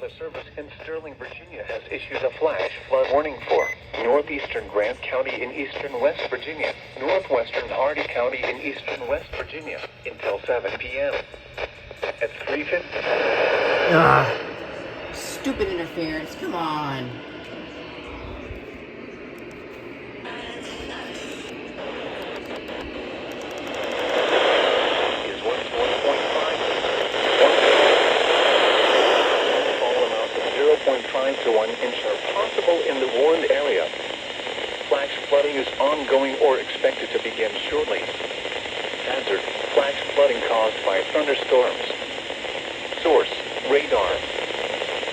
Weather Service in Sterling, Virginia has issued a flash flood warning for northeastern Grant County in eastern West Virginia, northwestern Hardee County in eastern West Virginia until 7 p.m. At 3:50. Stupid interference, come on. Is 1.5. Rainfall amount of 0.5 to 1 inch are possible in the warned area. Flash flooding is ongoing or expected to begin shortly. Hazard: flash flooding caused by thunderstorms. Source: radar.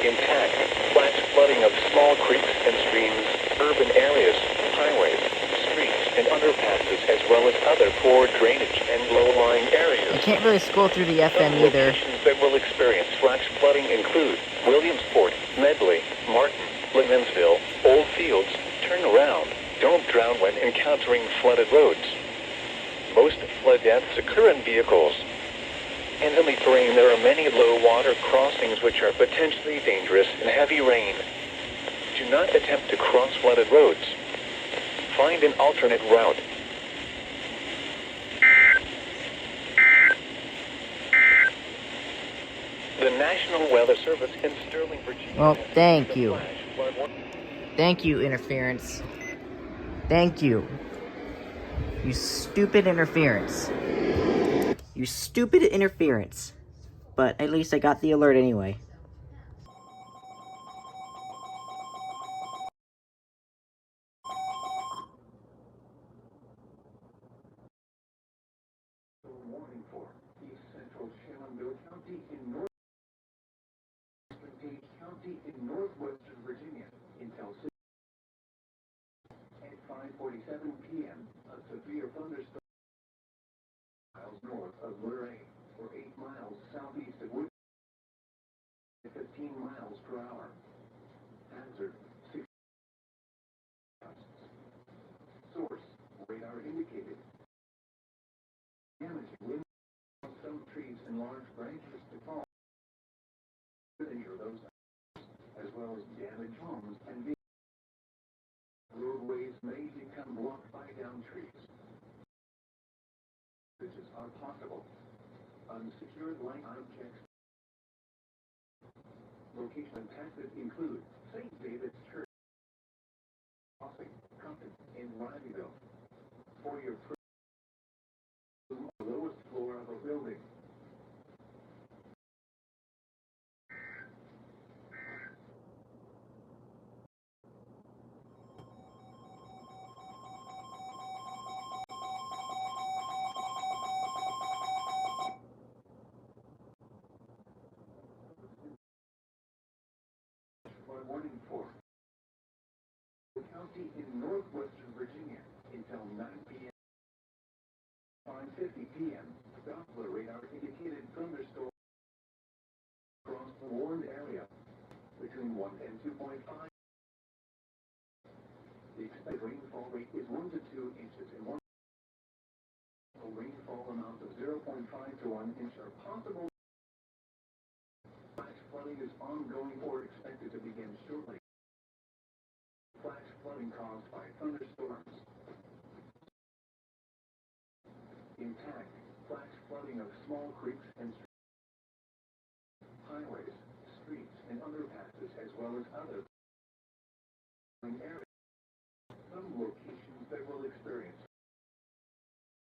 Impact: flash flooding of small creeks and streams, urban areas, highways, streets, and underpasses, as well as other poor drainage and low-lying areas. I can't really scroll through the FM Some either. locations that will experience flash flooding include Williamsport, Medley, Martin, Lemonsville, Old Fields. Turn around. Don't drown when encountering flooded roads. Most flood deaths occur in vehicles. In hilly terrain, there are many low water crossings which are potentially dangerous in heavy rain. Do not attempt to cross flooded roads. Find an alternate route. The National Weather Service in Sterling, Virginia. Well, thank you. Thank you, interference. Thank you. You stupid interference. You stupid interference. But at least I got the alert anyway. Warning for East Central Shenandoah County in northwestern Page County in northwestern Virginia until 6 at 5:47 p.m. A severe thunderstorm miles north of Luray or 8 miles southeast of Wood, 15 miles per hour. Hazard: 6. Source: radar indicated. Damaging wind, some trees and large branches to fall. Injure those, as well as damaged homes and vehicles. Roadways may become blocked by downed trees. Bridges are possible. Unsecured light objects. Location impacted include St. David's Church, Crossing, Compton, in Rileyville. For your lowest floor of a building. Warning for County in northwestern Virginia until 9 p.m. 5:50 p.m. Doppler radar indicated thunderstorm across the warned area between 1 and 2.5. The expected rainfall rate is 1 to 2 inches in one. A rainfall amount of 0.5 to 1 inch are possible. Flash flooding is ongoing or expected to begin shortly. Flash flooding caused by thunderstorms. Impact: flash flooding of small creeks and highways, streets, and underpasses, as well as other areas. Some locations that will experience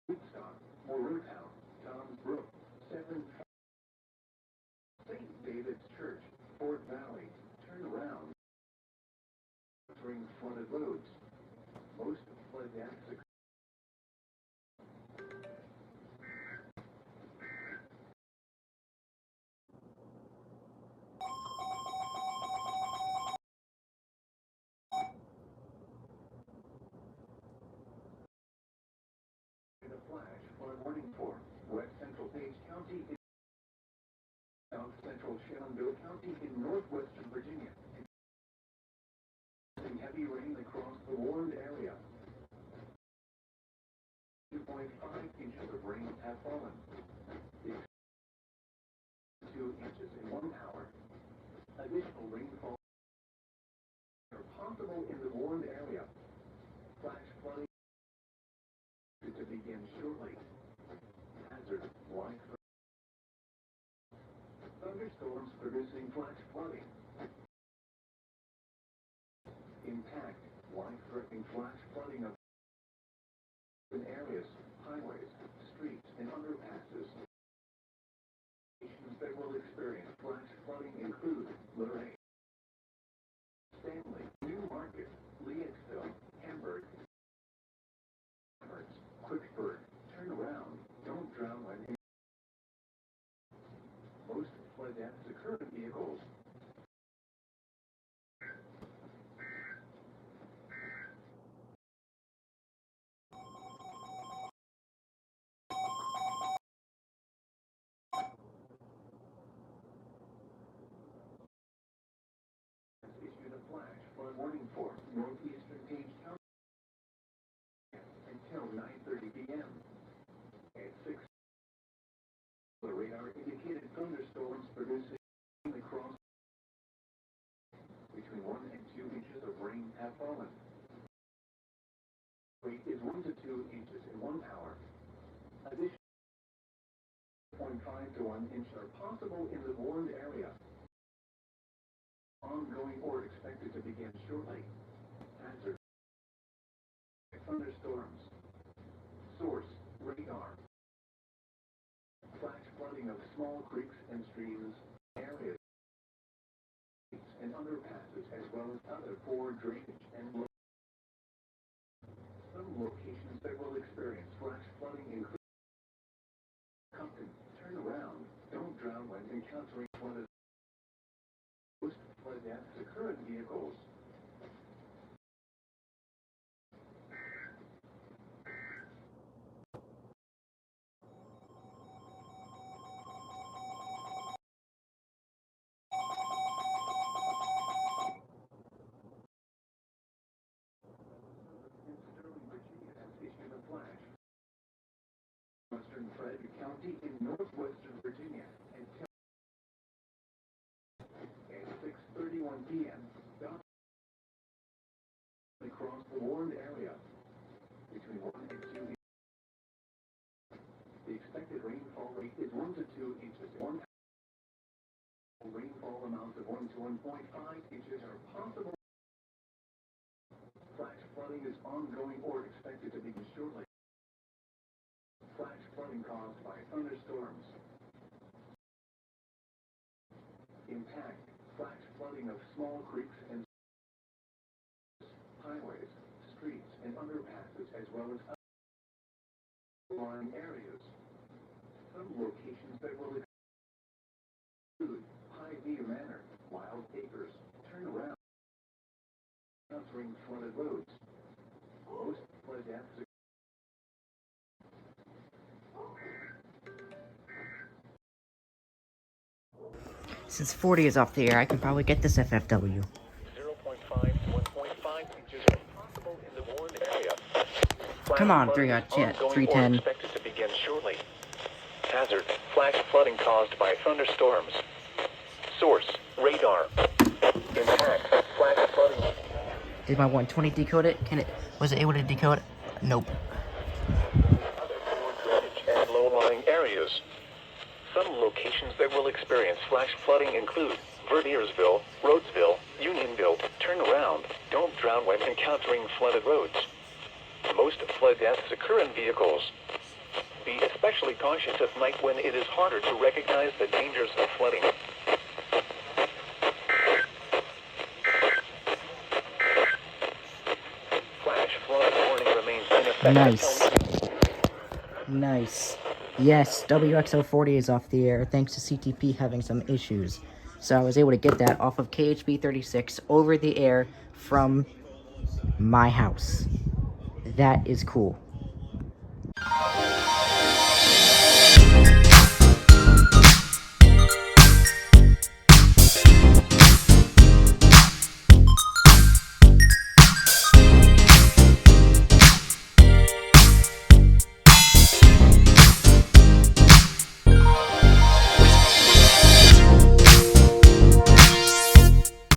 Woodstock, Morristown, Toms Brook, 7 St. David's Church, Fort Valley. Turn around. Entering flooded roads. Most flood deaths occur. A flash flood warning for West Central Page County in South Central Shenandoah County in northwestern Virginia. Heavy rain across the warned area. 2.5 inches of rain have fallen. 2 inches in 1 hour. Additional producing flash flooding. Impact, life-threatening flash flooding of areas, highways, streets, and underpasses. Locations that will experience flash flooding include Lorraine, Stanley, New Market, Leesville, Hamburg, Quicksburg. Turn around, don't drown when in. Most flood deaths occur in vehicles. Issued a flash flood warning for northeastern Page County until 9:30 p.m. At 6, the radar indicated thunderstorms producing across between 1 and 2 inches of rain have fallen. Rate is 1 to 2 inches in 1 hour. Additional 0.5 to 1 inch are possible in the warned area. Ongoing or expected to begin shortly. Hazard. Thunderstorms. Source, radar. Flash flooding of small creeks and streams, areas, and underpasses, as well as other poor drainage and some locations that will experience flash flooding include Compton. Turn around. Don't drown when encountering flooded. Most flood deaths occur in vehicles. In Sterling, Virginia has issued a flash. Western Frederick County in northwestern Virginia until at 6:31 p.m. Across the warned area between 1 and 2 inches. The expected rainfall rate is 1 to 2 inches. Rainfall amounts of 1 to 1.5 inches are possible. Flash flooding is ongoing or expected to begin shortly. Flash flooding caused by thunderstorms. Impact, flash flooding of small creeks and highways, streets, and underpasses, as well as outlying areas. Some locations that will include Highview Manor, Wild Acres. Turn around. Encountering flooded roads. Most flood deaths. Since 40 is off the air, I can probably get this FFW. 0.5 to 1.5 inches are possible in the warned area. Come on, Flash 3 flooding hot jet, is ongoing 310. or expected to begin shortly. Hazard, flash flooding caused by thunderstorms. Source, radar. Impact, flash flooding. Did my 120 decode it? Was it able to decode it? Nope. Other poor drainage and low-lying areas. Some locations that will experience flash flooding include Verdiersville, Rhodesville, Unionville. Turn around. Don't drown when encountering flooded roads. Most flood deaths occur in vehicles. Be especially cautious at night when it is harder to recognize the dangers of flooding. Flash flood warning remains in effect. Nice. Nice. Yes, WXO40 is off the air thanks to CTP having some issues. So I was able to get that off of KHB 36 over the air from my house. That is cool.